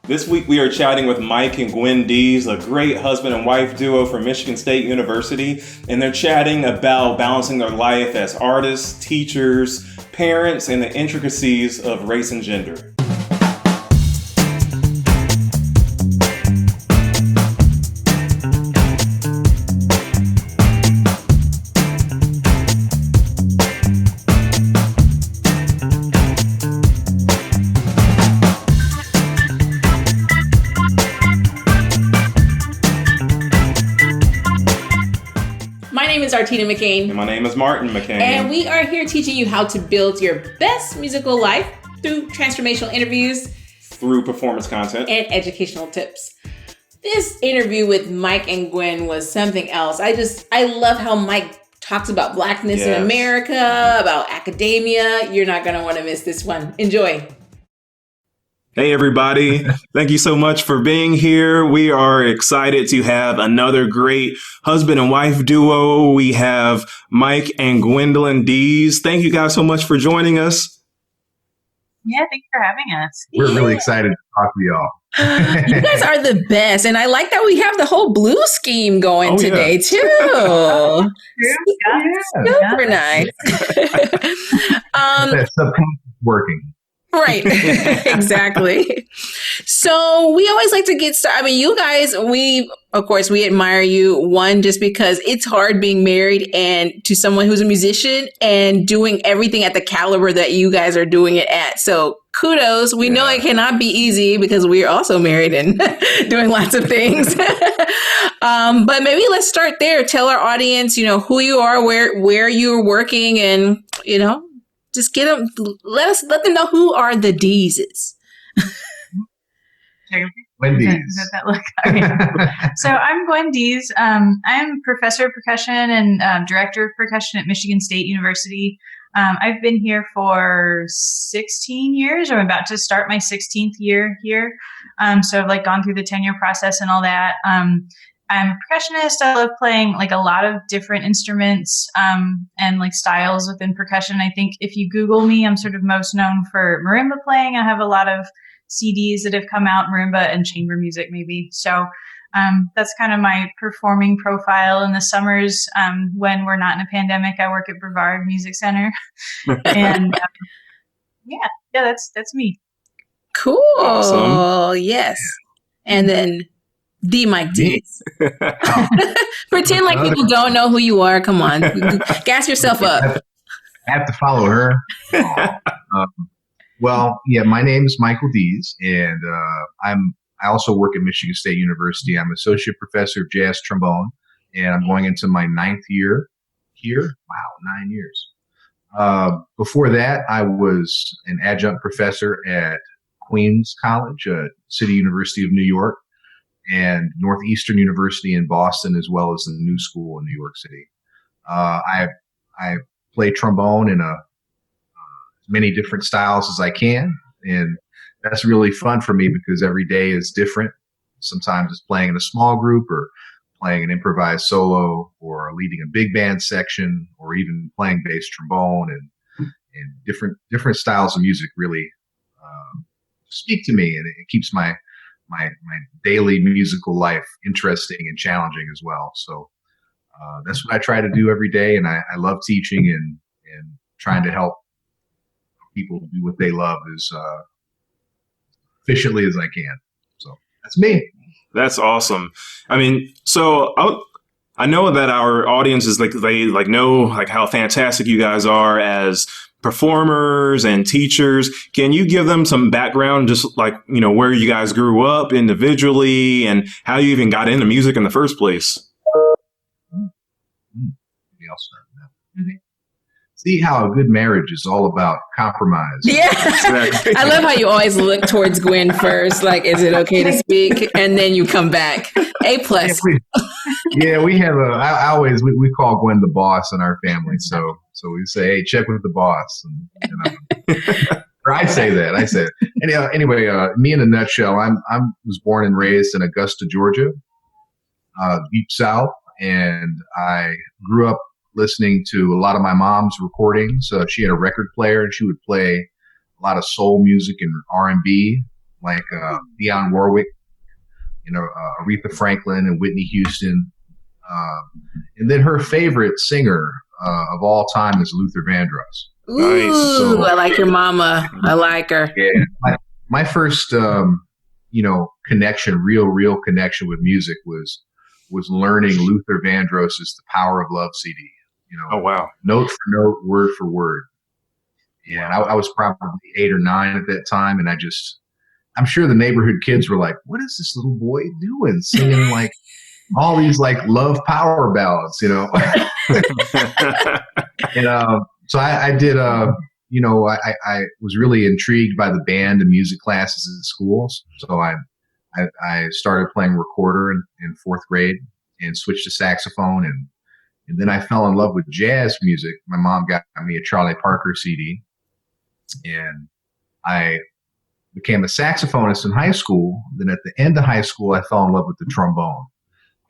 This week we are chatting with Mike and Gwen Dease, a great husband and wife duo from Michigan State University, and they're chatting about balancing their life as artists, teachers, parents, and the intricacies of race and gender. Tina McCain. And my name is Martin McCain. And we are here teaching you how to build your best musical life through transformational interviews, through performance content, and educational tips. This interview with Mike and Gwen was something else. I love how Mike talks about Blackness in America, about academia. You're not going to want to miss this one. Enjoy. Hey, everybody. Thank you so much for being here. We are excited to have another great husband and wife duo. We have Mike and Gwen Dease. Thank you guys so much for joining us. Yeah, thanks for having us. We're really excited to talk to y'all. You guys are the best. And I like that we have the whole blue scheme going today, too. Super nice. That subconscious working. Right. Exactly. So we always like to get started. I mean, you guys, we admire you. One, just because it's hard being married and to someone who's a musician and doing everything at the caliber that you guys are doing it at. So kudos. We know it cannot be easy because we are also married and doing lots of things. But maybe let's start there. Tell our audience, who you are, where you're working, and, just get them. Let them know who are the Deases. Gwen Dease. Is that look? Okay. So I'm Gwen Dease. I'm professor of percussion and director of percussion at Michigan State University. I've been here for 16 years. I'm about to start my 16th year here. So I've gone through the tenure process and all that. I'm a percussionist. I love playing a lot of different instruments and styles within percussion. I think if you Google me, I'm sort of most known for marimba playing. I have a lot of CDs that have come out, marimba and chamber music maybe. So that's kind of my performing profile. In the summers, when we're not in a pandemic, I work at Brevard Music Center. And that's me. Cool. Awesome. Yes. And then the Mike Dease. Pretend like people don't know who you are. Come on. Gas yourself up. I have to follow her. My name is Michael Dease, and I also work at Michigan State University. I'm associate professor of jazz trombone, and I'm going into my 9th year here. Wow, 9 years. Before that, I was an adjunct professor at Queens College, City University of New York, and Northeastern University in Boston, as well as the New School in New York City. I play trombone in as many different styles as I can, and that's really fun for me because every day is different. Sometimes it's playing in a small group or playing an improvised solo or leading a big band section or even playing bass trombone, and different styles of music really speak to me, and it keeps my daily musical life interesting and challenging as well. So that's what I try to do every day, and I love teaching and trying to help people do what they love as efficiently as I can. So that's me. That's awesome. I mean, so I know that our audience is they know how fantastic you guys are as performers and teachers. Can you give them some background, just where you guys grew up individually and how you even got into music in the first place? Maybe I'll start with that. Mm-hmm. See how a good marriage is all about compromise. Yeah. I love how you always look towards Gwen first. Is it okay to speak? And then you come back. A+. We have we call Gwen the boss in our family. So we say, hey, check with the boss. And, or I say that. Anyway, me in a nutshell, I was born and raised in Augusta, Georgia, deep South. And I grew up listening to a lot of my mom's recordings. She had a record player, and she would play a lot of soul music and R&B, like Dionne Warwick, Aretha Franklin and Whitney Houston. And then her favorite singer of all time is Luther Vandross. Ooh, nice. So, I like your mama. I like her. Yeah, my first, real connection with music was learning Luther Vandross's "The Power of Love" CD. Oh wow! Note for note, word for word. Yeah, and I was probably 8 or 9 at that time, and I'm sure the neighborhood kids were like, "What is this little boy doing, singing like all these like love power ballads?" And so I did. I was really intrigued by the band and music classes at schools. So I started playing recorder in 4th grade and switched to saxophone, and then I fell in love with jazz music. My mom got me a Charlie Parker CD, and I became a saxophonist in high school. Then at the end of high school, I fell in love with the trombone,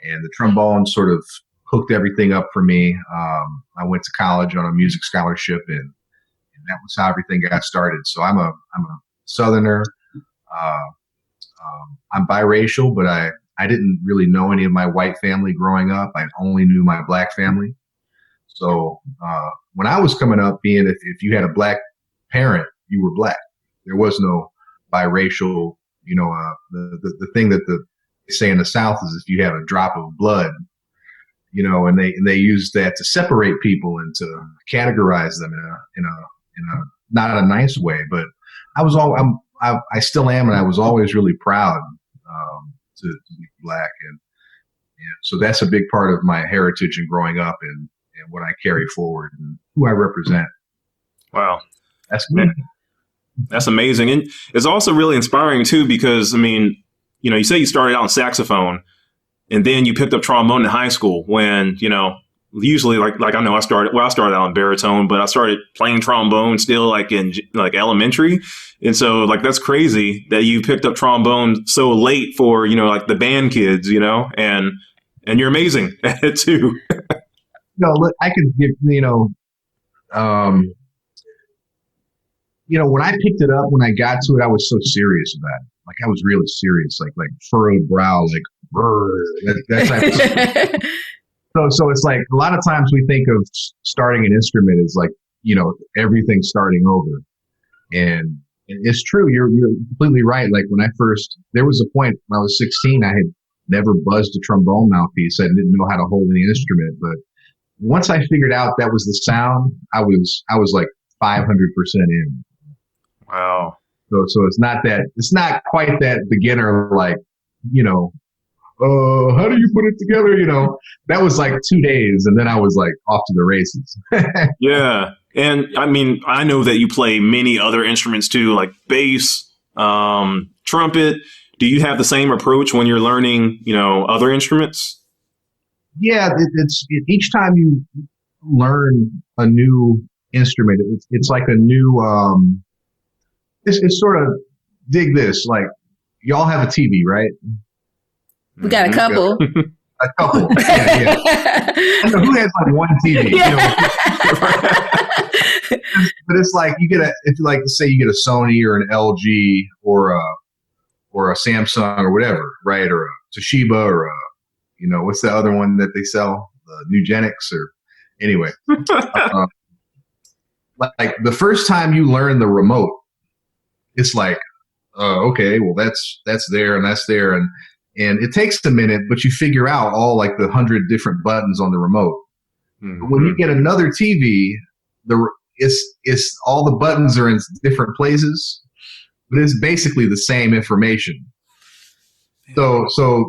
and the trombone sort of hooked everything up for me. I went to college on a music scholarship, and that was how everything got started. So I'm a Southerner. I'm biracial, but I didn't really know any of my white family growing up. I only knew my black family. So when I was coming up, if you had a black parent, you were black. There was no biracial. The thing that they say in the South is if you have a drop of blood, and they use that to separate people and to categorize them in a not a nice way. But I still am, and I was always really proud to be black, and so that's a big part of my heritage and growing up, and what I carry forward and who I represent. Wow, that's good. That's amazing, and it's also really inspiring too, because you say you started out on saxophone, and then you picked up trombone in high school. When usually like I know I started out in baritone, but I started playing trombone still like in elementary. And so like, that's crazy that you picked up trombone so late for, like the band kids, and you're amazing at it too. Look, I could give, when I picked it up, when I got to it, I was so serious about it. Like I was really serious, like furrowed brow, like that type of stuff. So it's like a lot of times we think of starting an instrument as like, everything starting over. And it's true. You're completely right. Like there was a point when I was 16, I had never buzzed a trombone mouthpiece. I didn't know how to hold any instrument. But once I figured out that was the sound, I was like 500% in. Wow. So it's not quite that beginner, like, how do you put it together? That was like 2 days, and then I was like off to the races. Yeah. And I mean, I know that you play many other instruments too, like bass, trumpet. Do you have the same approach when you're learning, other instruments? Yeah, each time you learn a new instrument, it's like a new, it's sort of, dig this, like y'all have a TV, right? We got a couple. A couple. Yeah. Who has like one TV? But it's like say you get a Sony or an LG or a Samsung or whatever, right? Or a Toshiba or what's the other one that they sell? The Nugenics or anyway. Like the first time you learn the remote, it's like, okay, well that's there and that's there, and it takes a minute, but you figure out all like the 100 different buttons on the remote. Mm-hmm. But when you get another TV, it's all the buttons are in different places, but it's basically the same information. So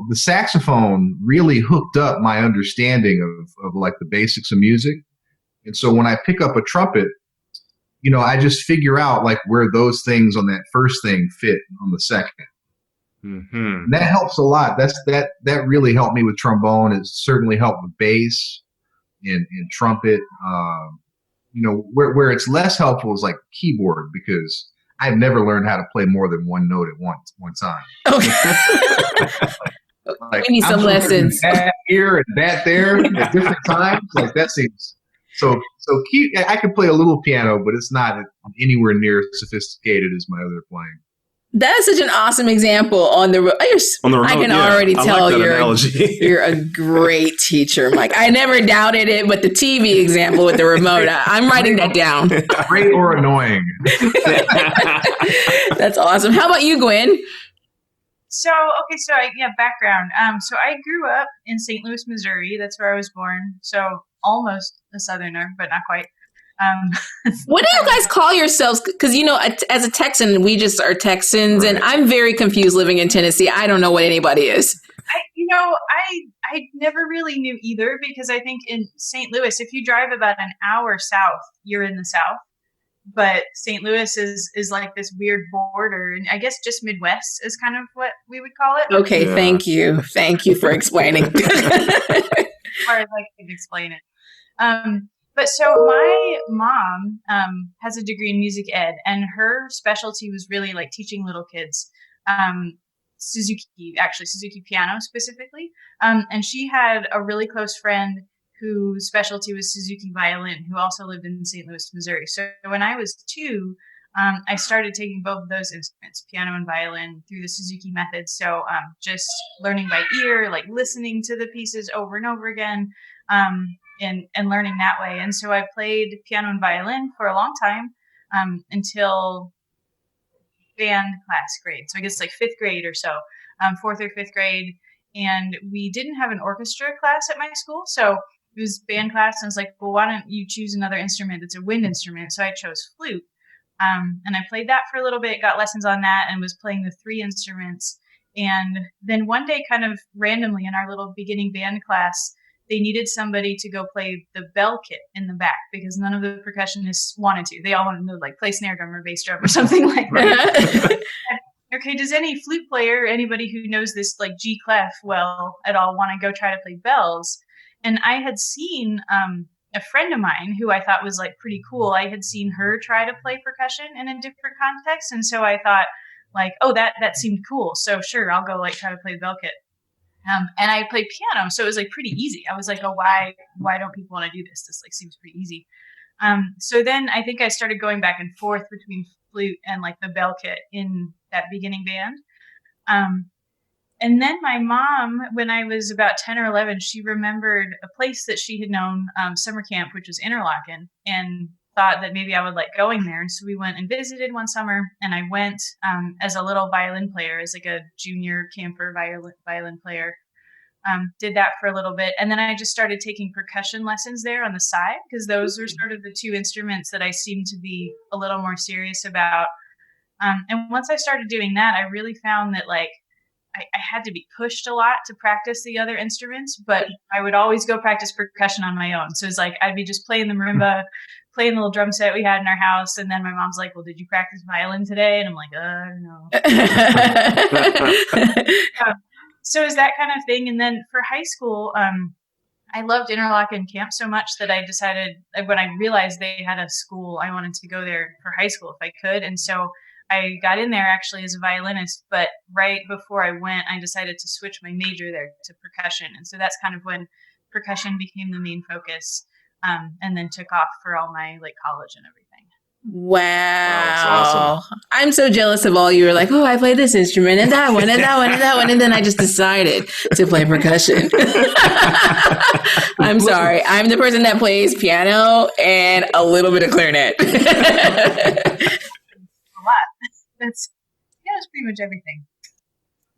the saxophone really hooked up my understanding of like the basics of music. And so when I pick up a trumpet, I just figure out like where those things on that first thing fit on the second. Mm-hmm. And that helps a lot. That really helped me with trombone. It certainly helped with bass and trumpet. Where it's less helpful is like keyboard, because I've never learned how to play more than one note at one time. Okay. Like, we need some lessons. That here and that there at different times. Like that seems so. I can play a little piano, but it's not anywhere near as sophisticated as my other playing. That's such an awesome example on the remote. I can already tell you're a great teacher, Mike. I never doubted it, but the TV example with the remote, I'm writing that down. Great or annoying. That's awesome. How about you, Gwen? Background. So I grew up in St. Louis, Missouri. That's where I was born. So almost a Southerner, but not quite. What do you guys call yourselves? Because, as a Texan, we just are Texans, right. And I'm very confused living in Tennessee. I don't know what anybody is. I never really knew either, because I think in St. Louis, if you drive about an hour south, you're in the South. But St. Louis is like this weird border, and I guess just Midwest is kind of what we would call it. Okay, yeah. Thank you for explaining. As far as I can explain it. But so my mom has a degree in music ed, and her specialty was really like teaching little kids Suzuki piano specifically. And she had a really close friend whose specialty was Suzuki violin, who also lived in St. Louis, Missouri. So when I was 2, I started taking both of those instruments, piano and violin, through the Suzuki method. So just learning by ear, like listening to the pieces over and over again. And learning that way. And so I played piano and violin for a long time until band class grade. So I guess like 5th grade or so, 4th or 5th grade. And we didn't have an orchestra class at my school. So it was band class. And I was like, well, why don't you choose another instrument that's a wind instrument? So I chose flute. And I played that for a little bit, got lessons on that, and was playing the 3 instruments. And then one day, kind of randomly in our little beginning band class, they needed somebody to go play the bell kit in the back, because none of the percussionists wanted to. They all wanted to like play snare drum or bass drum or something like that. Okay, does any flute player, anybody who knows this like G clef well at all, want to go try to play bells? And I had seen a friend of mine who I thought was like pretty cool. I had seen her try to play percussion in a different context. And so I thought like, oh, that seemed cool. So sure, I'll go like try to play the bell kit. And I played piano, so it was like pretty easy. I was like, oh, why don't people want to do this? This like seems pretty easy. So then I think I started going back and forth between flute and like the bell kit in that beginning band. And then my mom, when I was about 10 or 11, she remembered a place that she had known, summer camp, which was Interlaken, and thought that maybe I would like going there. And so we went and visited one summer, and I went as a little violin player, as like a junior camper violin player. Did that for a little bit. And then I just started taking percussion lessons there on the side, because those were sort of the 2 instruments that I seemed to be a little more serious about. And once I started doing that, I really found that like I had to be pushed a lot to practice the other instruments, but I would always go practice percussion on my own. So it's like I'd be just playing the marimba, playing the little drum set we had in our house. And then my mom's like, well, did you practice violin today? And I'm like, no. So it's that kind of thing. And then for high school, I loved Interlaken camp so much that I decided, when I realized they had a school, I wanted to go there for high school if I could. And so I got in there actually as a violinist, but right before I went, I decided to switch my major there to percussion. And so that's kind of when percussion became the main focus, and then took off for all my like college and everything. Wow. Awesome. I'm so jealous of all you were like, oh, I play this instrument and that one and that one and that one. And then I just decided to play percussion. I'm sorry. I'm the person that plays piano and a little bit of clarinet. A lot. That's pretty much everything.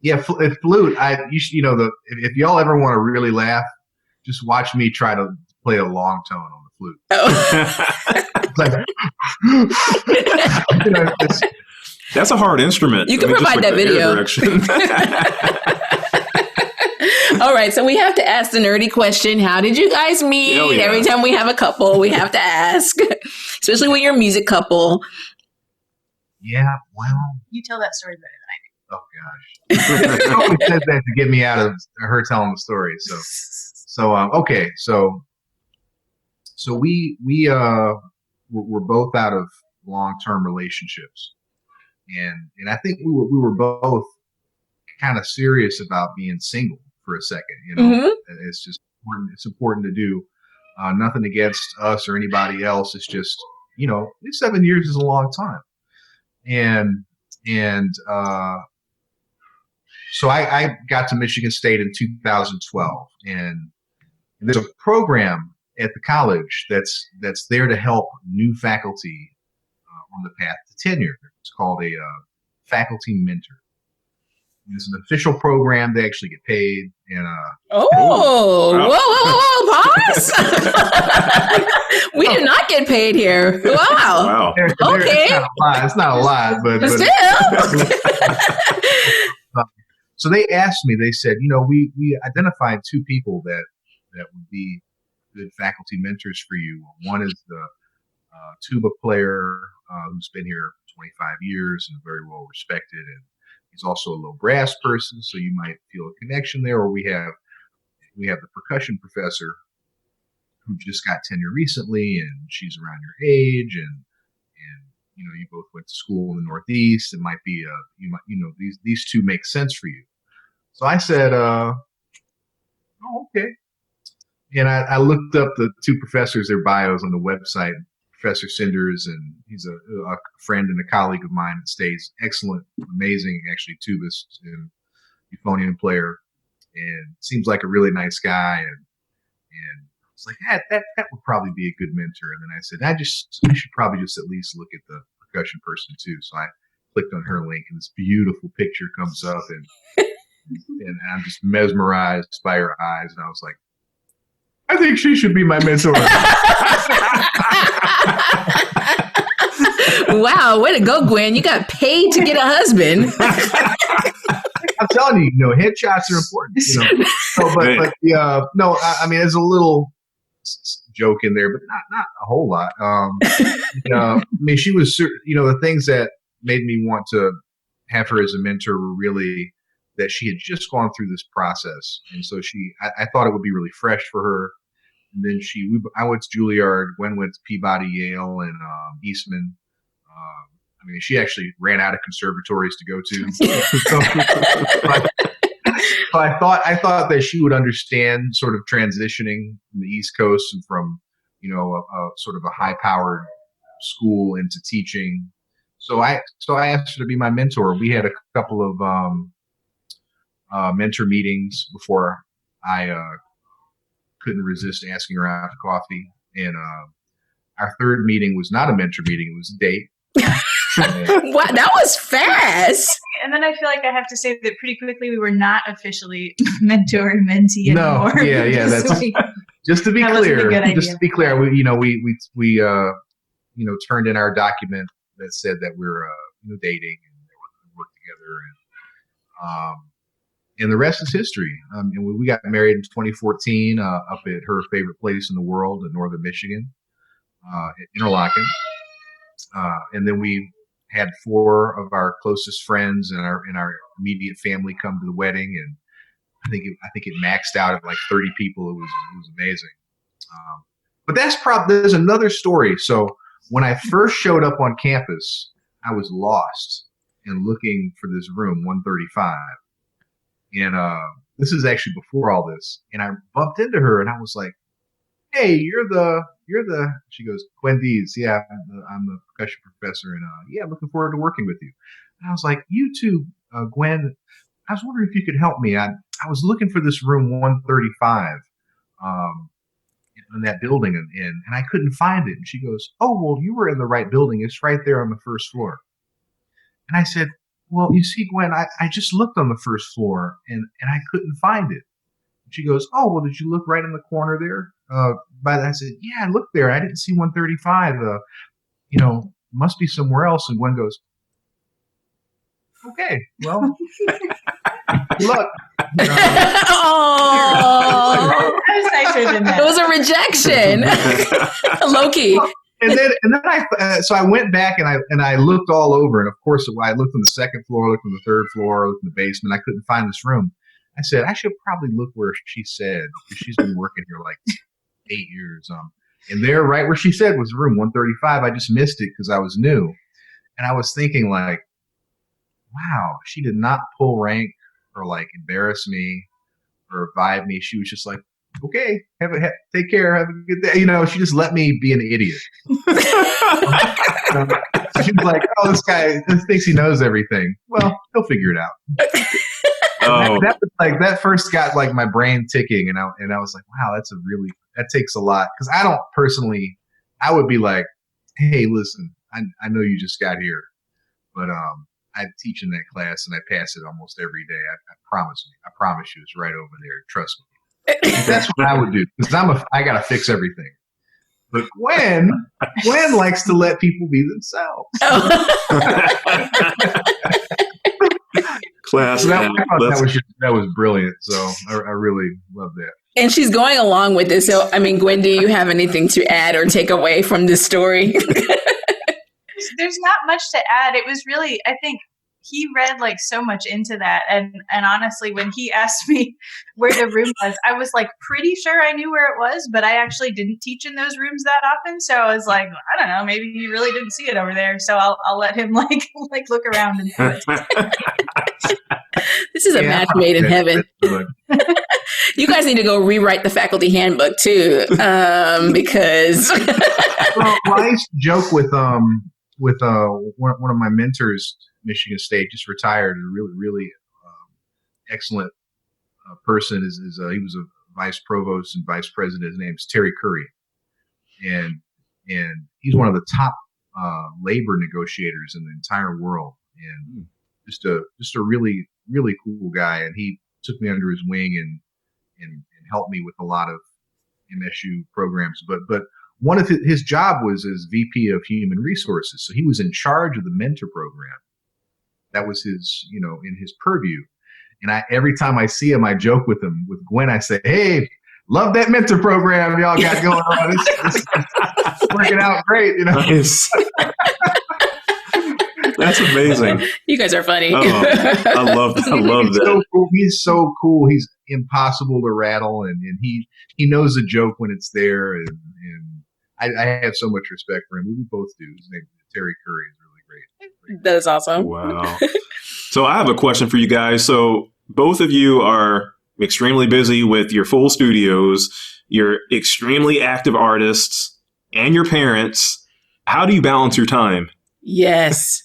Yeah, flute. If y'all ever want to really laugh, just watch me try to play a long tone on the flute. Oh. That's a hard instrument. You can provide that video. All right, so we have to ask the nerdy question. How did you guys meet? Oh, yeah. Every time we have a couple, we have to ask, especially when you're a music couple. Yeah, well. You tell that story better than I do. Oh, gosh. She always says that to get me out of her telling the story. Okay. So we're both out of long-term relationships. And I think we were both kind of serious about being single for a second, Mm-hmm. It's just important. It's important to do. Nothing against us or anybody else. It's just, 7 years is a long time. And And so I got to Michigan State in 2012, and there's a program at the college that's there to help new faculty on the path to tenure. It's called a faculty mentor. It's an official program. They actually get paid. And whoa, pause! We do not get paid here. Wow. Okay. It's not a lot, but still. So they asked me. They said, we identified two people that would be good faculty mentors for you. One is the tuba player who's been here 25 years and very well respected, and he's also a low brass person, so you might feel a connection there. Or we have the percussion professor who just got tenure recently, and she's around your age, and you both went to school in the Northeast. It might be these two make sense for you. So I said, oh, okay. And I looked up the two professors, their bios on the website. Professor Cinders, and he's a friend and a colleague of mine that stays excellent, amazing, actually, tubist and euphonium player, and seems like a really nice guy. And it's like that would probably be a good mentor. And then I said, I should probably just at least look at the percussion person too. So I clicked on her link, and this beautiful picture comes up, and I'm just mesmerized by her eyes, and I was like, I think she should be my mentor. Wow, way to go, Gwen. You got paid to get a husband. I'm telling you, headshots are important. I mean, there's a little joke in there, but not a whole lot. I mean, she was, the things that made me want to have her as a mentor were really that she had just gone through this process. And so I thought it would be really fresh for her. And then I went to Juilliard, Gwen went to Peabody, Yale, and Eastman. I mean, she actually ran out of conservatories to go to. So I thought that she would understand sort of transitioning from the East Coast and from, a sort of a high-powered school into teaching. So I asked her to be my mentor. We had a couple of mentor meetings before I couldn't resist asking her out to coffee. And our third meeting was not a mentor meeting; it was a date. Wow, that was fast. And then I feel like I have to say that pretty quickly we were not officially mentor and mentee anymore. No, yeah, that's just to be clear. Just to be clear, we turned in our document that said that we're dating and we're going to work together, and the rest is history. And we got married in 2014 up at her favorite place in the world in northern Michigan, Interlochen. And then we had 4 of our closest friends and our immediate family come to the wedding, and I think it maxed out at like 30 people. It was amazing. But there's another story. So when I first showed up on campus, I was lost and looking for this room 135. And this is actually before all this. And I bumped into her, and I was like, "Hey, you're the." She goes, "Gwen Dease, yeah, I'm the percussion professor, and yeah, looking forward to working with you." And I was like, "You too, Gwen. I was wondering if you could help me. I was looking for this room 135 in that building, and I couldn't find it." And she goes, "Oh, well, you were in the right building. It's right there on the first floor." And I said, "Well, you see, Gwen, I just looked on the first floor, and I couldn't find it." And she goes, "Oh, well, did you look right in the corner there?" I said, "Yeah, I looked there. I didn't see 135. Must be somewhere else." And Gwen goes, "Okay, well, good luck." Oh, it was a rejection. Low-key. And then I went back and I looked all over, and of course I looked on the second floor, looked on the third floor, looked in the basement. I couldn't find this room. I said, I should probably look where she said, because she's been working here like 8 years. And there, right where she said, was room 135. I just missed it because I was new. And I was thinking like, wow, she did not pull rank or like embarrass me or vibe me. She was just like, okay, take care, have a good day. She just let me be an idiot. So she was like, oh, this guy thinks he knows everything. Well, he'll figure it out. Oh, That first got like my brain ticking, and I was like, wow, that takes a lot, because I don't personally. I would be like, hey, listen, I know you just got here, but I teach in that class and I pass it almost every day. I promise you, it's right over there. Trust me. That's what I would do, because I gotta fix everything. But Gwen likes to let people be themselves. class. So that was brilliant. So I really love that. And she's going along with this. So, I mean, Gwen, do you have anything to add or take away from this story? There's not much to add. It was really, I think he read like so much into that. And honestly, when he asked me where the room was, I was like pretty sure I knew where it was, but I actually didn't teach in those rooms that often. So I was like, I don't know, maybe he really didn't see it over there. So I'll let him like look around and do it. This is a match made in heaven. You guys need to go rewrite the faculty handbook too, because. I used to joke with one of my mentors, Michigan State, just retired, a really excellent person. He was a vice provost and vice president. His name is Terry Curry, and he's one of the top labor negotiators in the entire world, and just a really cool guy. And he took me under his wing and helped me with a lot of MSU programs. But one of his job was as VP of Human Resources, so he was in charge of the mentor program. That was his, in his purview. And every time I see him, I joke with him. With Gwen, I say, "Hey, love that mentor program y'all got going on. It's working out great, Nice. That's amazing. You guys are funny. Oh, I love that. So cool. He's so cool. He's impossible to rattle, and he knows a joke when it's there. And I have so much respect for him. We both do. His name is Terry Curry. Is really great. That is awesome. Wow. So I have a question for you guys. So both of you are extremely busy with your full studios. You're extremely active artists, and your parents. How do you balance your time? Yes.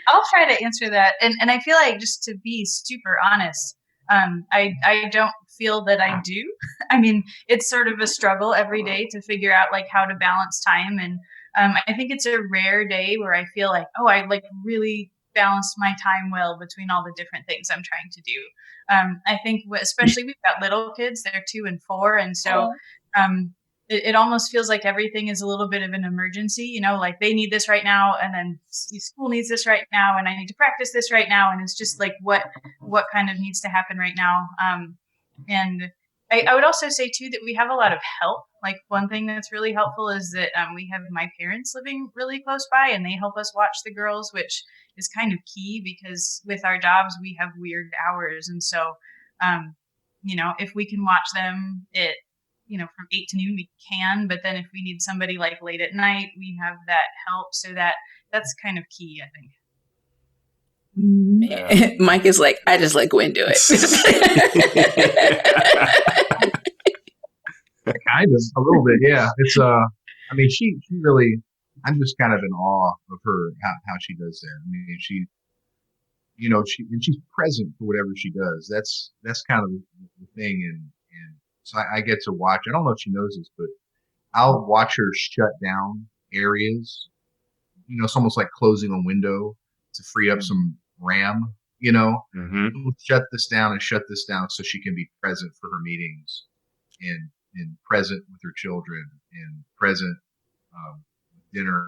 I'll try to answer that. And I feel like, just to be super honest, I don't feel that I do. I mean, it's sort of a struggle every day to figure out like how to balance time. And I think it's a rare day where I feel like, oh, I like really balanced my time well between all the different things I'm trying to do. I think especially we've got little kids, they're 2 and 4. And so it almost feels like everything is a little bit of an emergency, like they need this right now, and then school needs this right now, and I need to practice this right now. And it's just like, what kind of needs to happen right now. And I would also say too, that we have a lot of help. Like one thing that's really helpful is that we have my parents living really close by, and they help us watch the girls, which is kind of key because with our jobs, we have weird hours. And so, if we can watch them from 8 to noon, we can. But then if we need somebody like late at night, we have that help. So that's kind of key, I think. Mike is like, I just let Gwen do it. Kind of, a little bit, yeah. It's I mean, she really. I'm just kind of in awe of her, how she does that. I mean, she's present for whatever she does. That's kind of the thing, and so I get to watch. I don't know if she knows this, but I'll watch her shut down areas. It's almost like closing a window to free up some RAM. Mm-hmm. Shut this down and shut this down so she can be present for her meetings, and present with her children, and present with dinner,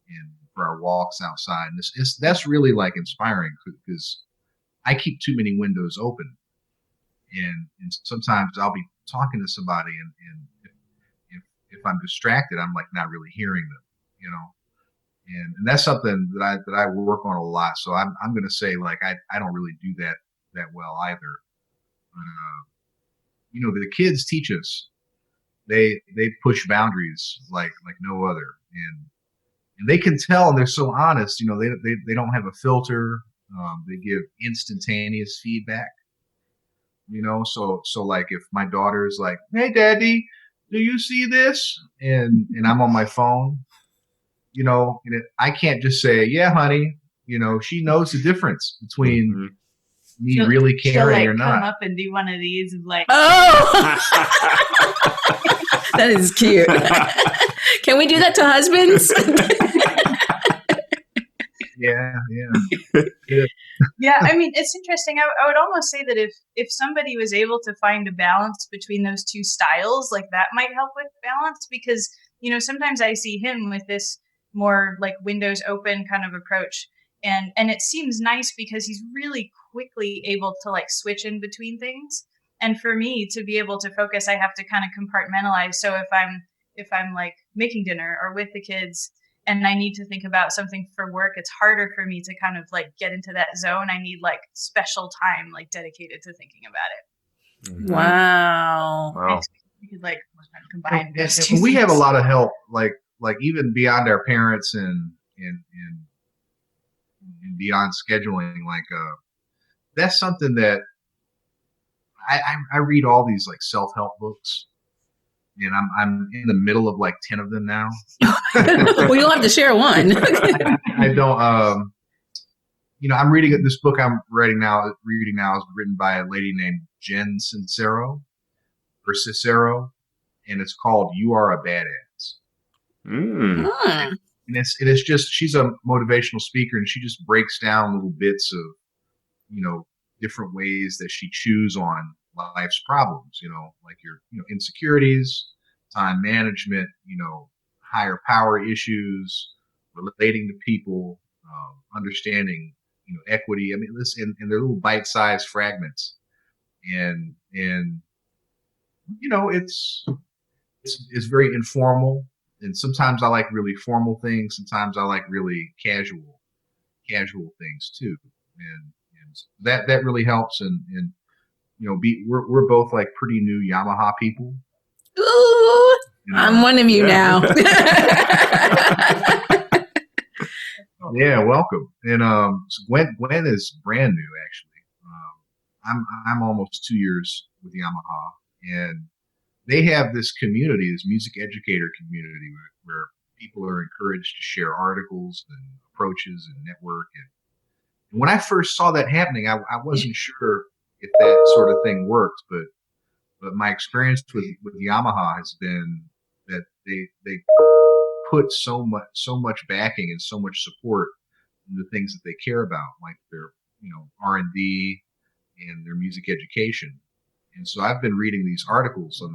and for our walks outside. And that's really like inspiring, because I keep too many windows open. And sometimes I'll be talking to somebody, and if I'm distracted, I'm like not really hearing them, and that's something that I work on a lot. So I'm going to say, like, I don't really do that well either. But, the kids teach us. They push boundaries like no other, and they can tell, and they're so honest. They don't have a filter. They give instantaneous feedback. So like if my daughter's like, "Hey, Daddy, do you see this?" and I'm on my phone, I can't just say, "Yeah, honey." She knows the difference between me really caring or not. Come up and do one of these and like, oh, that is cute. Can we do that to husbands? Yeah. Yeah, I mean, it's interesting. I would almost say that if somebody was able to find a balance between those two styles, like that might help with balance, because, sometimes I see him with this more like windows open kind of approach. And it seems nice because he's really quickly able to like switch in between things. And for me to be able to focus, I have to kind of compartmentalize. So if I'm like making dinner or with the kids, and I need to think about something for work, it's harder for me to kind of like get into that zone. I need like special time like dedicated to thinking about it. Wow. We could like combine. And we have a lot of help, like even beyond our parents and beyond scheduling. Like that's something that I read all these like self-help books. And I'm in the middle of like 10 of them now. Well, you'll have to share one. I don't. I'm reading this book I'm reading now is written by a lady named Jen Sincero, and it's called "You Are a Badass." And it's just, she's a motivational speaker, and she just breaks down little bits of different ways that she chews on life's problems, like your insecurities, time management, higher power issues, relating to people, understanding equity. I mean, this and they're little bite-sized fragments, and it's very informal. And sometimes I like really formal things. Sometimes I like really casual things too, and that really helps. And we're both like pretty new Yamaha people. Ooh, I'm one of you now. Yeah, welcome. And so Gwen is brand new actually. I'm almost 2 years with Yamaha, and they have this community, this music educator community where people are encouraged to share articles and approaches and network. And when I first saw that happening, I wasn't sure if that sort of thing worked, but my experience with Yamaha has been that they put so much backing and so much support in the things that they care about, like their R&D and their music education. And so I've been reading these articles in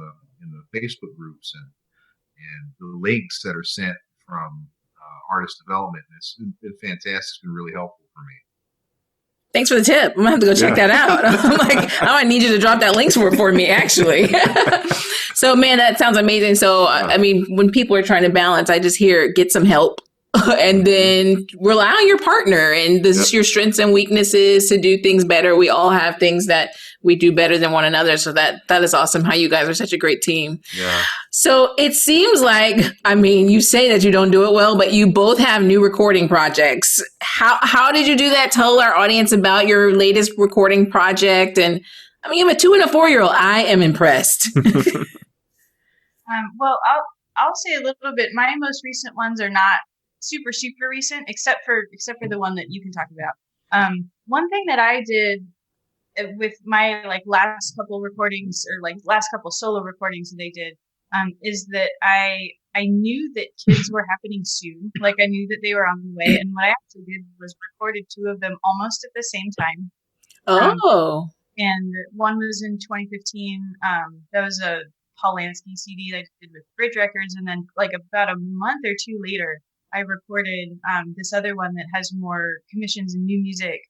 the Facebook groups and the links that are sent from artist development. And it's been fantastic. It's been really helpful for me. Thanks for the tip. I'm gonna have to go check that out. I'm like, I might need you to drop that link for me, actually. So, man, that sounds amazing. So, I mean, when people are trying to balance, I just hear get some help, and then rely on your partner. And this is your strengths and weaknesses to do things better. We all have things that we do better than one another. So that is awesome. How you guys are such a great team. Yeah. So it seems like, I mean, you say that you don't do it well, but you both have new recording projects. How did you do that? Tell our audience about your latest recording project. And I mean, I'm a 2 and a 4-year-old. I am impressed. Well, I'll say a little bit. My most recent ones are not super recent, except for the one that you can talk about. One thing that I did with my like last couple recordings, or like last couple solo recordings that they did, is that I knew that kids were happening soon. Like I knew that they were on the way, and what I actually did was recorded 2 of them almost at the same time. Oh. And one was in 2015. That was a Paul Lansky CD that I did with Bridge Records, and then like about a month or 2 later, I recorded this other one that has more commissions and new music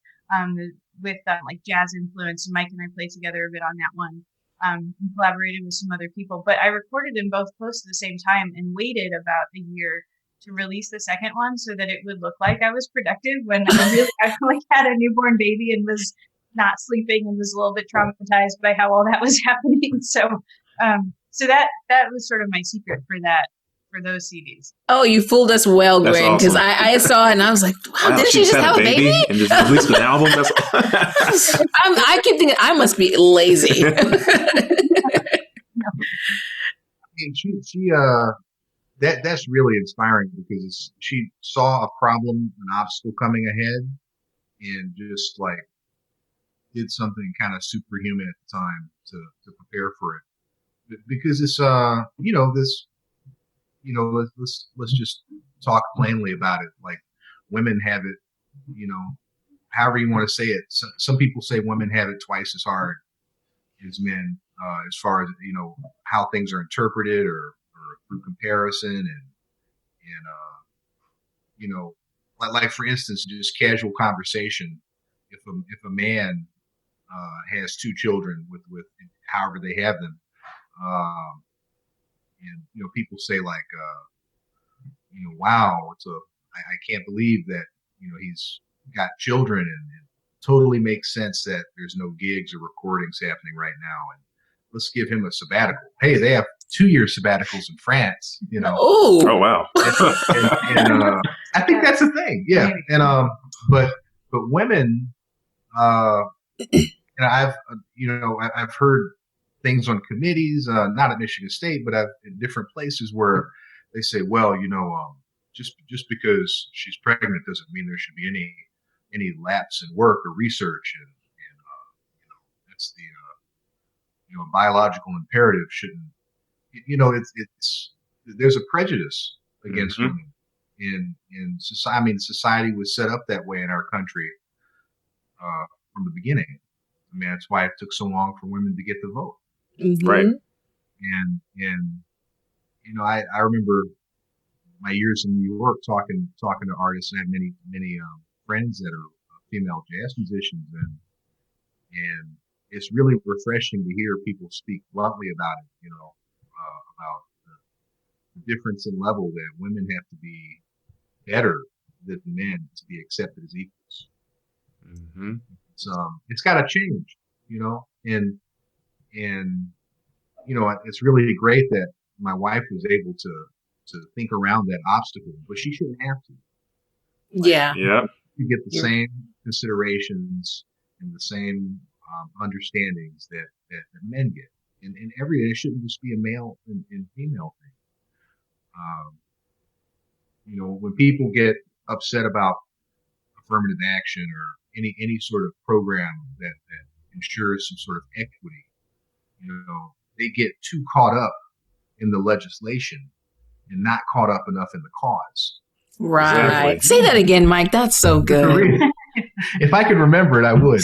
with like jazz influence. And Mike and I played together a bit on that one. And collaborated with some other people, but I recorded them both close to the same time and waited about a year to release the second one so that it would look like I was productive when I like had a newborn baby and was not sleeping and was a little bit traumatized by how all that was happening. So that was sort of my secret for that. for those CDs. Oh, you fooled us well, That's Gwen, because awesome. I saw it and I was like, wow, did she just have a baby? And just released an album? That's I keep thinking I must be lazy. That's really inspiring because she saw a problem, an obstacle coming ahead, and just like did something kind of superhuman at the time to prepare for it. Because it's let's just talk plainly about it. Like women have it, however you want to say it. Some people say women have it twice as hard as men, as far as how things are interpreted or through comparison like for instance, just casual conversation. If a man has two children with however they have them, and people say like, wow, I can't believe that he's got children, and it totally makes sense that there's no gigs or recordings happening right now, and let's give him a sabbatical. Hey, they have 2-year sabbaticals in France, Oh, wow. and I think that's the thing, yeah. And but women, and I've heard things on committees, not at Michigan State, but in different places where they say, well, just because she's pregnant doesn't mean there should be any lapse in work or research, and that's the biological imperative shouldn't. It's there's a prejudice against women in society. I mean, society was set up that way in our country from the beginning. I mean, that's why it took so long for women to get the vote. Right. And I remember my years in New York talking to artists, and I have many friends that are female jazz musicians, and it's really refreshing to hear people speak bluntly about it, about the difference in level that women have to be better than men to be accepted as equals. Mm-hmm. It's got to change, and it's really great that my wife was able to think around that obstacle, but she shouldn't have to. Yeah. You get the same considerations and the same understandings that men get. And every day, it shouldn't just be a male and female thing. When people get upset about affirmative action or any sort of program that ensures some sort of equity, they get too caught up in the legislation and not caught up enough in the cause. Right. Exactly. Say that again, Mike. That's so good. If I could remember it, I would.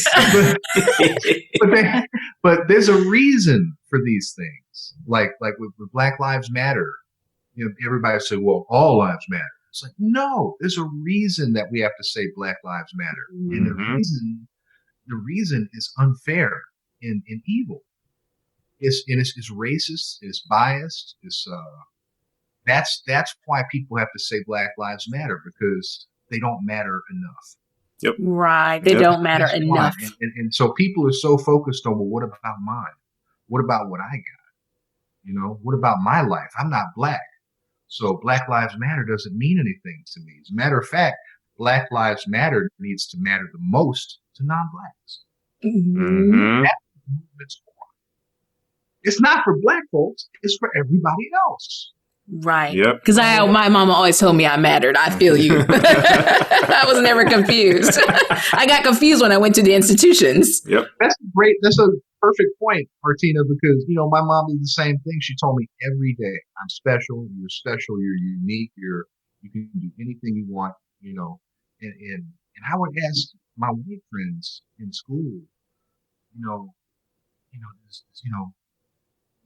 But there's a reason for these things. Like with Black Lives Matter, everybody say, well, all lives matter. It's like, no, there's a reason that we have to say Black Lives Matter. Mm-hmm. And the reason is unfair and evil. It's racist, it's biased, that's why people have to say Black Lives Matter, because they don't matter enough. Yep. Right. They don't matter enough. And so people are so focused on, well, what about mine? What about what I got? What about my life? I'm not Black. So Black Lives Matter doesn't mean anything to me. As a matter of fact, Black Lives Matter needs to matter the most to non-Blacks. Mm-hmm. That's what the movement's for. It's not for Black folks. It's for everybody else. Right. Yep. Because my mama always told me I mattered. I feel you. I was never confused. I got confused when I went to the institutions. Yep. That's great. That's a perfect point, Martina, because, my mom did the same thing. She told me every day, I'm special, you're unique, you can do anything you want, and I would ask my white friends in school, do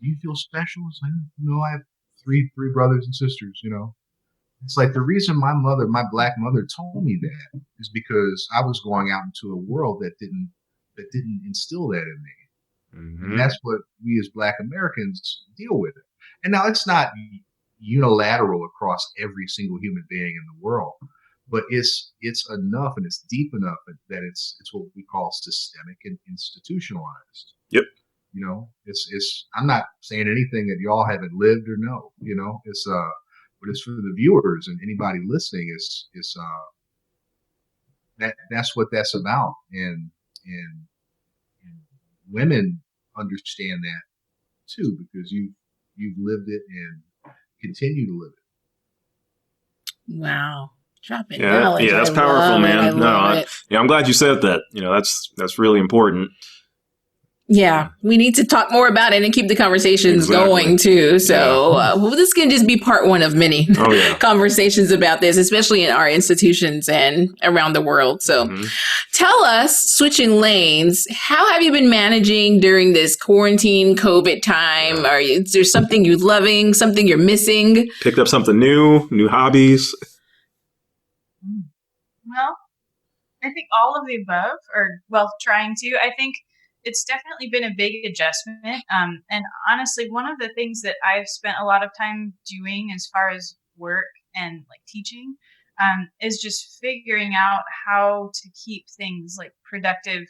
you feel special? It's like, I have three brothers and sisters, It's like the reason my Black mother told me that is because I was going out into a world that didn't instill that in me. Mm-hmm. And that's what we as Black Americans deal with it. And now it's not unilateral across every single human being in the world, but it's enough and it's deep enough that it's what we call systemic and institutionalized. Yep. It's I'm not saying anything that y'all haven't lived or know, it's but it's for the viewers and anybody listening. That's what that's about, and women understand that too, because you've lived it and continue to live it. Wow. Dropping Yeah, knowledge. yeah, that's I powerful, love it. man. I No, love it. I'm glad you said that. That's really important. Yeah, we need to talk more about it and keep the conversations Exactly. going too. So well, this can just be part one of many conversations about this, especially in our institutions and around the world. So tell us, switching lanes, how have you been managing during this quarantine COVID time? Is there something you're loving, something you're missing? Picked up something new hobbies? Well, I think all of the above, or well, trying to. I think it's definitely been a big adjustment. And honestly, one of the things that I've spent a lot of time doing as far as work and like teaching is just figuring out how to keep things like productive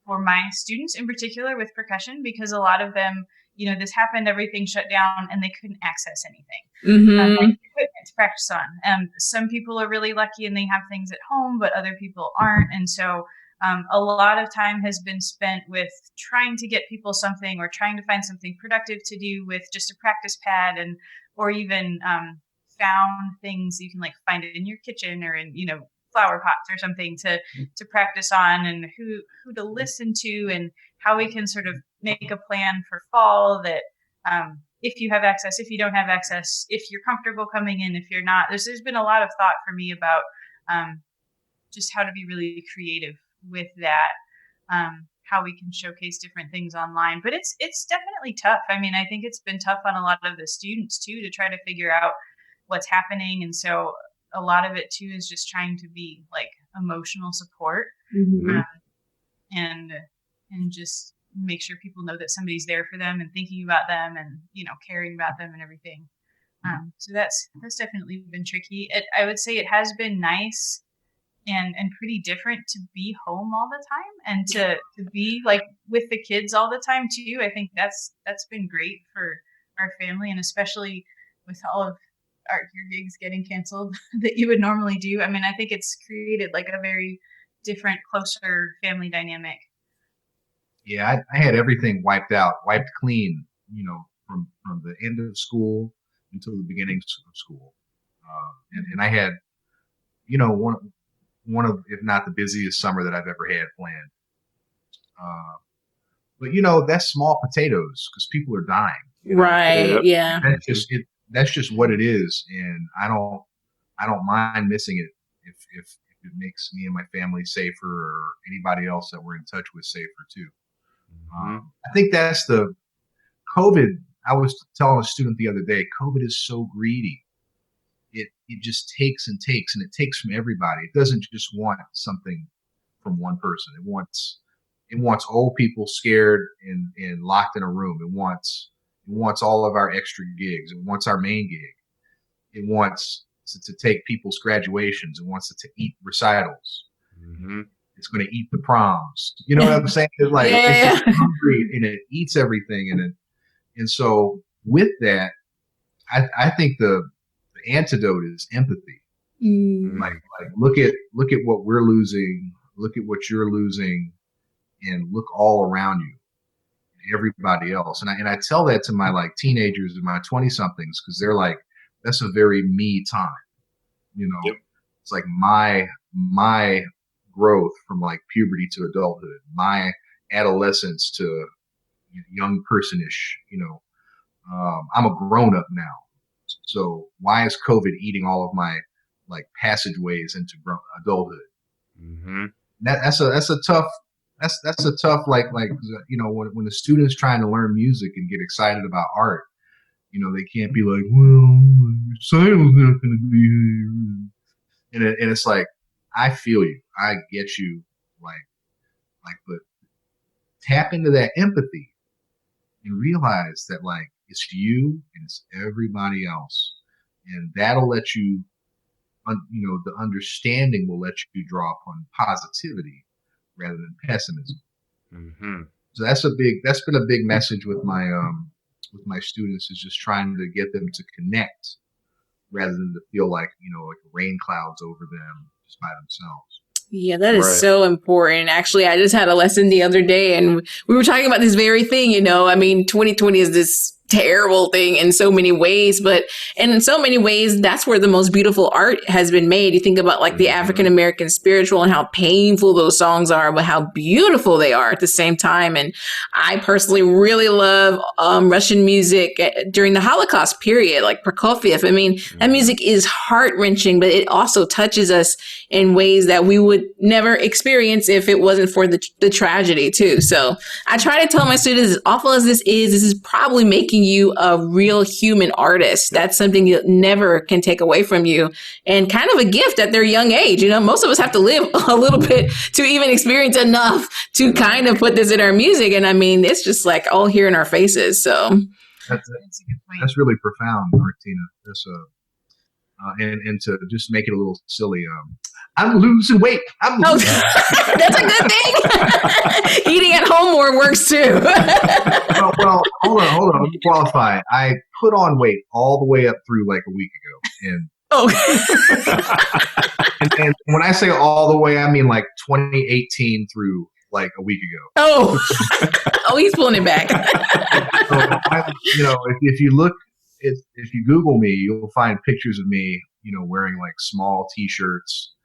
for my students in particular with percussion, because a lot of them, this happened, everything shut down and they couldn't access anything. Like equipment to practice on. Some people are really lucky and they have things at home, but other people aren't. And so a lot of time has been spent with trying to get people something, or trying to find something productive to do with just a practice pad, or even found things you can like find it in your kitchen or in flower pots or something to practice on, and who to listen to, and how we can sort of make a plan for fall that if you have access, if you don't have access, if you're comfortable coming in, if you're not. There's been a lot of thought for me about just how to be really creative with that, how we can showcase different things online. But it's definitely tough. I mean, I think it's been tough on a lot of the students too, to try to figure out what's happening. And so a lot of it too is just trying to be like emotional support, and just make sure people know that somebody's there for them and thinking about them and caring about them and everything. So that's definitely been tricky. I would say it has been nice and pretty different to be home all the time, and to be like with the kids all the time too. I think that's been great for our family, and especially with all of your gigs getting canceled that you would normally do. I mean, I think it's created like a very different, closer family dynamic. Yeah, I had everything wiped clean, from the end of school until the beginning of school. And I had, one of, if not the busiest summer that I've ever had planned. But that's small potatoes, because people are dying. Right. Yeah. That's just it. That's just what it is, and I don't mind missing it if it makes me and my family safer, or anybody else that we're in touch with safer too. I think that's the COVID. I was telling a student the other day, COVID is so greedy. It just takes and takes, and it takes from everybody. It doesn't just want something from one person. It wants old people scared and locked in a room. It wants all of our extra gigs. It wants our main gig. It wants to take people's graduations. It wants to eat recitals. It's going to eat the proms. You know what I'm saying? It's like it's just hungry, and it eats everything. And so with that, I think the antidote is empathy. Like look at what we're losing. Look at what you're losing, and look all around you, everybody else. And I tell that to my like teenagers and my 20 somethings, because they're like, that's a very me time. It's like my growth from like puberty to adulthood, my adolescence to young personish. I'm a grown up now. So why is COVID eating all of my like passageways into adulthood? That's a tough like when a student's trying to learn music and get excited about art, they can't be like, well, recital's not going to be here, and it's like, I feel you, I get you, but tap into that empathy and realize that like it's you and it's everybody else, and that'll let you, the understanding will let you draw upon positivity rather than pessimism. So that's been a big message with my students, is just trying to get them to connect rather than to feel like, like rain clouds over them just by themselves. Yeah, that is Right. so important. Actually, I just had a lesson the other day and we were talking about this very thing, 2020 is this terrible thing in so many ways, but in so many ways, that's where the most beautiful art has been made. You think about like the African American spiritual and how painful those songs are, but how beautiful they are at the same time. And I personally really love Russian music during the Holocaust period, like Prokofiev. I mean, that music is heart wrenching, but it also touches us in ways that we would never experience if it wasn't for the tragedy too. So I try to tell my students, as awful as this is probably making you a real human artist. That's something you never can take away from you, and kind of a gift at their young age. Most of us have to live a little bit to even experience enough to kind of put this in our music. And I mean, it's just like all here in our faces. So That's a good point. That's really profound, Martina. That's and to just make it a little silly, I'm losing weight. that's a good thing. Eating at home more works too. well, hold on. Let me qualify. I put on weight all the way up through like a week ago, and and when I say all the way, I mean like 2018 through like a week ago. He's pulling it back. So if you look, if you Google me, you'll find pictures of me, wearing like small T-shirts,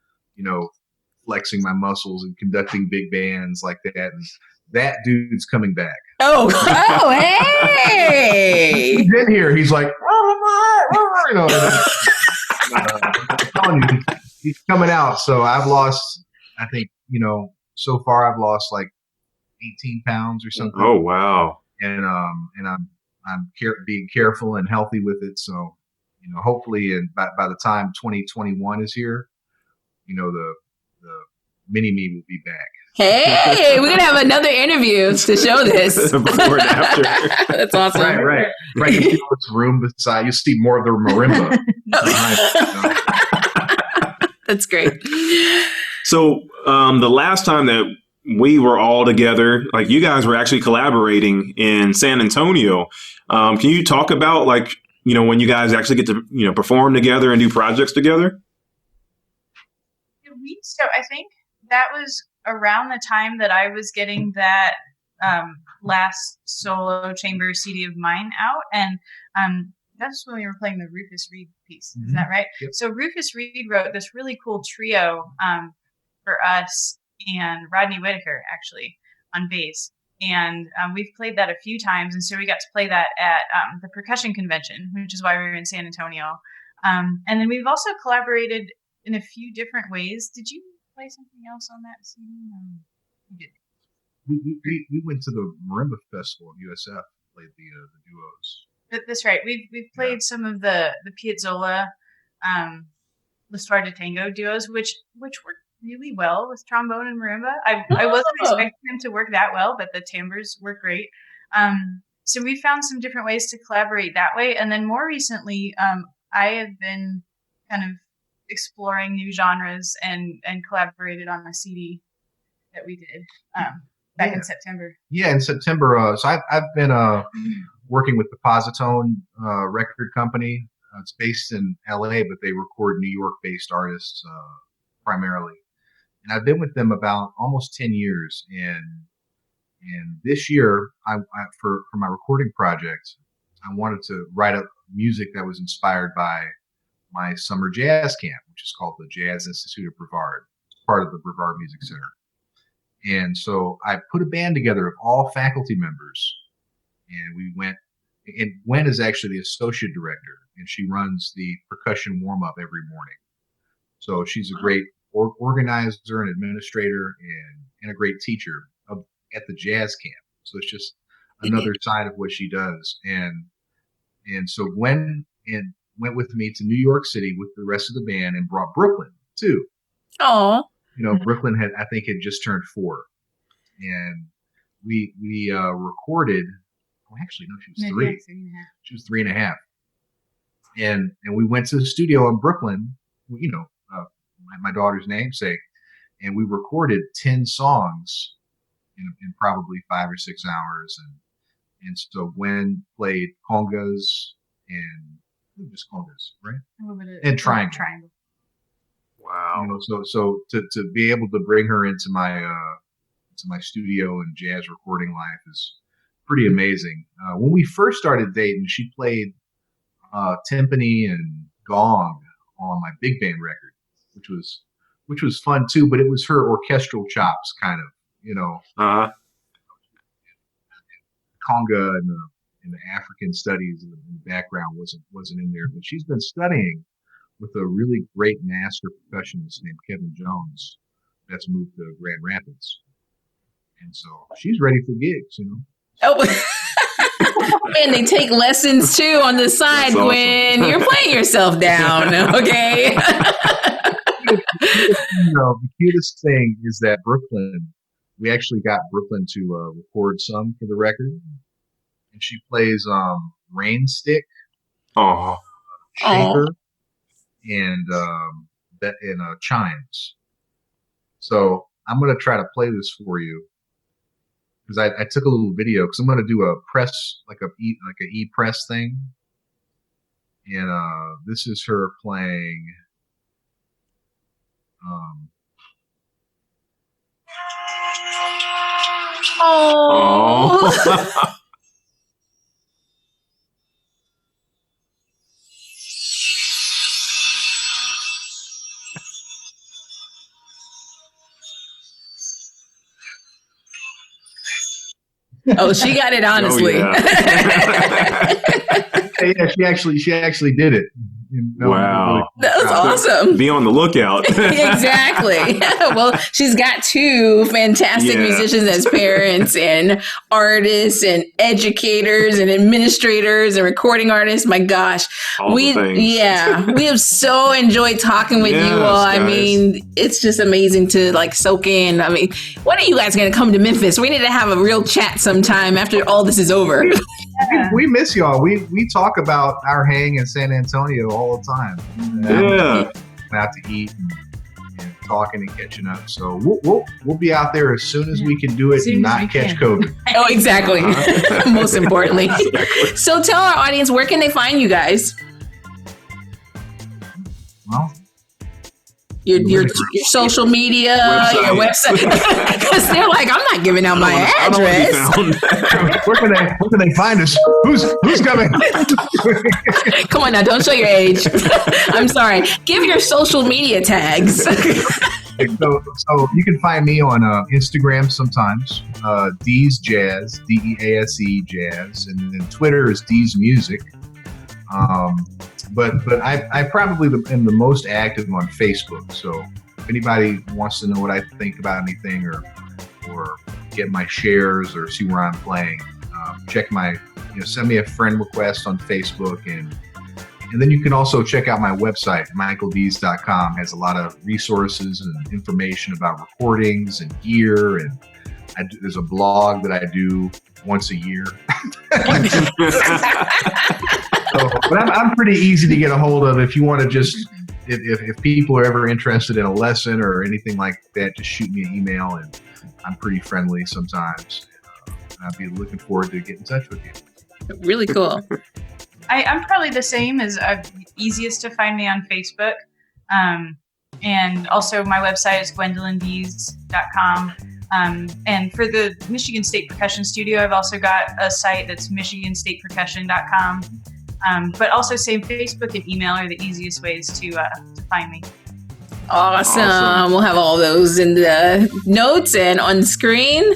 flexing my muscles and conducting big bands like that. And that dude's coming back. Hey! He's in here. He's like, I'm telling you, he's coming out. So I've lost, I think, so far I've lost like 18 pounds or something. Oh, wow. And I'm being careful and healthy with it. So, hopefully, and by the time 2021 is here, the mini me will be back. Hey, we're gonna have another interview to show this. Before and after. That's awesome. Right. You see this room beside. You see more of the marimba. That's great. So the last time that we were all together, like you guys were actually collaborating in San Antonio. Can you talk about when you guys actually get to, perform together and do projects together? So I think that was around the time that I was getting that last solo chamber CD of mine out. And that's when we were playing the Rufus Reid piece. Is that right? Yep. So Rufus Reid wrote this really cool trio for us and Rodney Whitaker, actually, on bass. And we've played that a few times. And so we got to play that at the percussion convention, which is why we were in San Antonio. And then we've also collaborated in a few different ways. Did you play something else on that CD? We did. We went to the Marimba Festival in USF, played the duos. That's right. We've played some of the Piazzolla, the Star de Tango duos, which worked really well with trombone and marimba. I wasn't expecting them to work that well, but the timbres work great. So we found some different ways to collaborate that way. And then more recently, I have been kind of exploring new genres and collaborated on a CD that we did back in September. Yeah, in September. So I've been working with the Positone record company. It's based in LA, but they record New York-based artists primarily. And I've been with them about almost 10 years. And this year, I for my recording project, I wanted to write up music that was inspired by my summer jazz camp, which is called the Jazz Institute of Brevard. It's part of the Brevard Music Center. And so I put a band together of all faculty members, and we went. And Gwen is actually the associate director, and she runs the percussion warm-up every morning. So she's a great organizer and administrator and a great teacher at the jazz camp. So it's just another side of what she does. And so Gwen went with me to New York City with the rest of the band and brought Brooklyn too. Oh, Brooklyn had just turned 4, and we recorded. Oh, actually, no, she was 3. She was 3.5. And we went to the studio in Brooklyn, my daughter's namesake, and we recorded 10 songs in probably 5 or 6 hours. And so Gwen played congas and just congas, right? A little bit of And triangle. Wow. You know, so to be able to bring her into my studio and jazz recording life is pretty amazing. When we first started dating, she played timpani and gong on my big band record, which was fun too. But it was her orchestral chops, kind of, you know. Conga and the African studies in the background wasn't in there, but she's been studying with a really great master percussionist named Kevin Jones that's moved to Grand Rapids. And so she's ready for gigs, you know. Oh, man, they take lessons too on the side, That's Gwen. awesome. You're playing yourself down, okay? You know, the cutest thing is that we actually got Brooklyn to record some for the record. And she plays rain stick, Oh, shaker, and chimes. So I'm gonna try to play this for you because I took a little video because I'm gonna do a press like a E press thing, and this is her playing. Oh. Oh, she got it honestly. Oh, Yeah, she actually did it. You know, Wow. really That was awesome. Be on the lookout. Exactly. Well, she's got two fantastic musicians as parents and artists and educators and administrators and recording artists. My gosh. All the things. We have so enjoyed talking with Yes, you all. I guys. mean, it's just amazing to like soak in. I mean, when are you guys going to come to Memphis? We need to have a real chat sometime after all this is over. We miss y'all. We talk about our hang in San Antonio all the time. Yeah. Out to eat and talking and catching up. So we'll be out there as soon as we can do it and not catch COVID. Oh, exactly. Most importantly. So tell our audience, where can they find you guys? Well, Your social media, your website. Because they're like, I'm not giving out my I don't wanna be address. found. where can they find us? Who's coming? Come on now, don't show your age. I'm sorry. Give your social media tags. So you can find me on Instagram sometimes, Dease Jazz, DEASE Jazz, and then Twitter is Dease Music. But I probably am the most active on Facebook. So if anybody wants to know what I think about anything or get my shares or see where I'm playing, check send me a friend request on Facebook and then you can also check out my website, michaeldease.com. Has a lot of resources and information about recordings and gear, and there's a blog that I do once a year. But I'm pretty easy to get a hold of if you want to just, if people are ever interested in a lesson or anything like that, just shoot me an email, and I'm pretty friendly sometimes. I'd be looking forward to getting in touch with you. Really cool. I'm probably the same as easiest to find me on Facebook. And also my website is gwendolyndease.com. And for the Michigan State Percussion Studio, I've also got a site that's michiganstatepercussion.com. But also same Facebook and email are the easiest ways to find me. Awesome. We'll have all those in the notes and on the screen.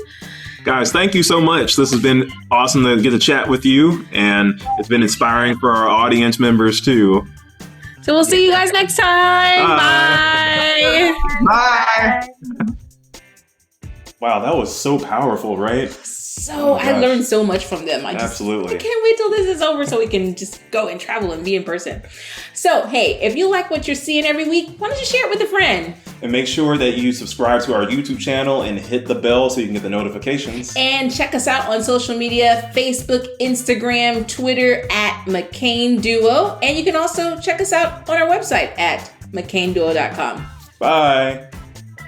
Guys, thank you so much. This has been awesome to get to chat with you, and it's been inspiring for our audience members too. So we'll see you guys next time. Bye. Bye. Bye. Wow, that was so powerful, right? So I gosh. learned so much from them. I Absolutely. can't wait till this is over so we can just go and travel and be in person. So, hey, if you like what you're seeing every week, why don't you share it with a friend? And make sure that you subscribe to our YouTube channel and hit the bell so you can get the notifications. And check us out on social media, Facebook, Instagram, Twitter at McCain Duo. And you can also check us out on our website at McCainDuo.com. Bye.